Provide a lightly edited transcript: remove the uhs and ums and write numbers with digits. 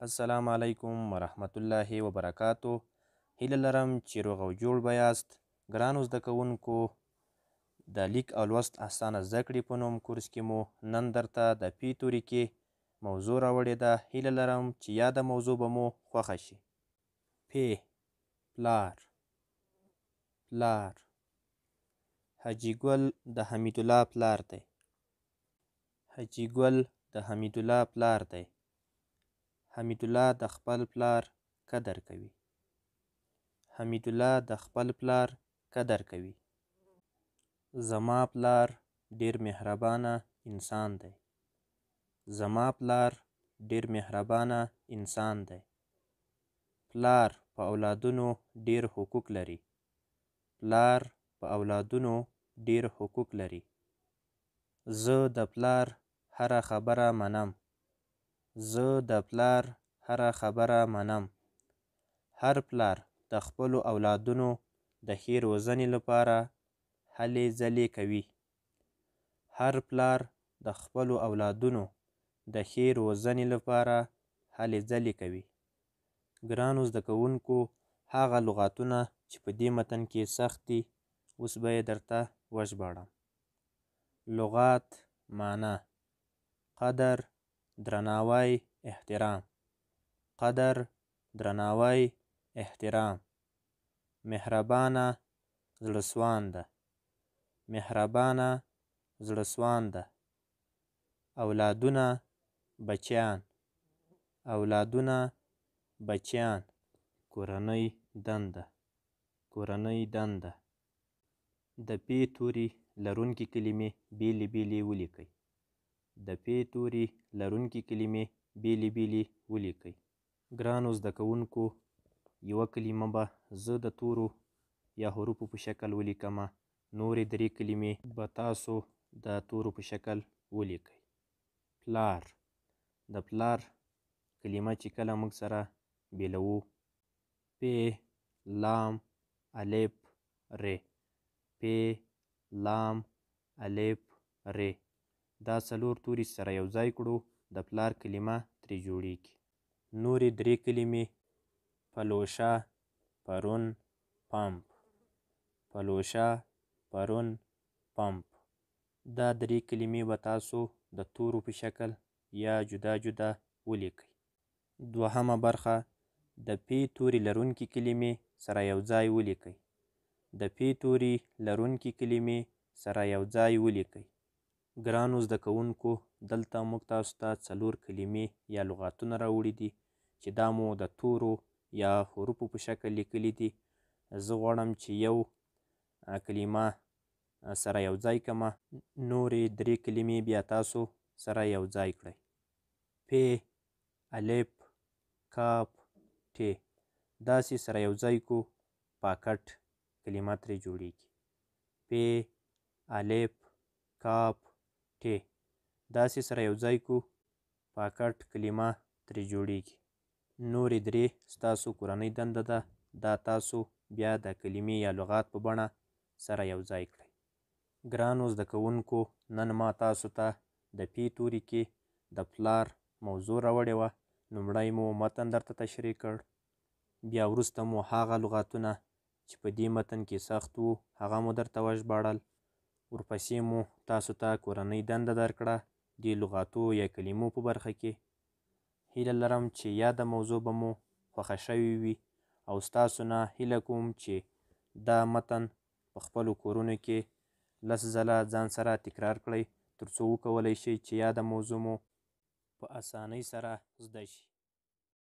السلام علیکم ورحمت الله وبرکاتو. هیله لرم چې روغ او جوړ به یاست. ګرانو زده کوونکو، د لیک او لوست اسانه زده کړې په نوم کورس کې مو نن درته د پی توري کې موضوع راوړې ده. هیله لرم چې یاده موضوع به مو خوښه شي. پی، پلار، پلار. حاجي ګل د حمید الله پلار دی. حاجي ګل د حمید الله پلار دی. حمید الله د خپل پلار قدر کوي. حمید الله د خپل پلار قدر کوي. زما پلار ډیر مهربانه انسان دی. زما پلار ډیر مهربانه انسان دی. پلار په اولادونو ډیر حقوق لري. پلار په اولادونو ډیر حقوق لري. زه د پلار هره خبره منم. زه د پلار هره خبره منم. هر پلار د خپلو اولادونو د ښې روزنې لپاره هلې ځلې کوي. هر پلار د خپلو اولادونو د ښې روزنې لپاره هلې ځلې کوي. ګرانو زده کوونکو، هغه لغاتونه چې په دې متن کې سخت دي اوس به یې درته وژباړم. لغات: معنا: قدر، درناوی، احترام. قدر، درناوی، احترام. مهربانه، زړهسوانده. مهربانه، زړهسوانده. اولادونه، بچیان. اولادونه، بچیان. کورنۍ دنده. کورنۍ دنده. د پی توري لرونکي کلمې بیلې بیلې ولیکئ. د پی توري لرونکي کلمې بیلې بیلې ولیکئ. ګرانو زده کوونکو، یوه کلمه به زه د تورو یا حروفو په شکل ولیکمه، نورې درې کلمې به تاسو د تورو په شکل ولیکئ. پلار. د پلار کلمه چې کله موږ سره بیلوو: پی، لام، الف، ر. پی، لام، الف، ر. دا څلور توري سره یو ځای کړو د پلار کلمه ترې جوړیږي. نورې درې کلمې: پلوشه، پرون، پمپ. پلوشه، پرون، پمپ. دا درې کلمې به تاسو د تورو په شکل یا جدا جدا ولیکئ. دوهمه برخه: د پی توري لرونکي کلمې سره یو ځای ولیکئ. د پی توري لرونکي کلمې سره یو ځای ولیکئ. ګرانو زده کوونکو، دلته موږ تاسو ته څلور کلمې یا لغاتونه راوړي دي چې دا مو د تورو یا حروفو په شکل لیکلي دي. زه غواړم چې یو کلمه سره یو ځای کړمه، نورې درې کلمې بیا تاسو سره یو ځای کړئ. پی، الف، کاف، ټ. داسې سره یو ځای کو، پاکټ کلمه ترې جوړیږي. پی، الف، کاف، ټ. داسې سره یو ځای کو، پاکټ کلمه ترې جوړیږي. نورې درې ستاسو کورنۍ دنده ده، دا تاسو بیا د کلمې یا لغات په بڼه سره یو ځای کړئ. ګرانو زده کوونکو، نن ما تاسو ته د پی توري کې د پلار موضوع راوړې وه. لومړی مو متن درته تشریح کړ، بیا وروسته مو هغه لغاتونه چې په دې متن کې سخت وو هغه مو درته وژباړل. ورپسې مو تاسو ته کورنۍ دنده درکړه دې لغاتو یا کلمو په برخه کې. هیله لرم چې یاده موضوع به مو خوښه شوې وي او ستاسو نه هیله کوم چې دا متن په خپلو کورونو کې 10 ځله ځان سره تکرار کړئ تر څو وکولی شئ چې یاده موضوع مو په اسانۍ سره زده شي.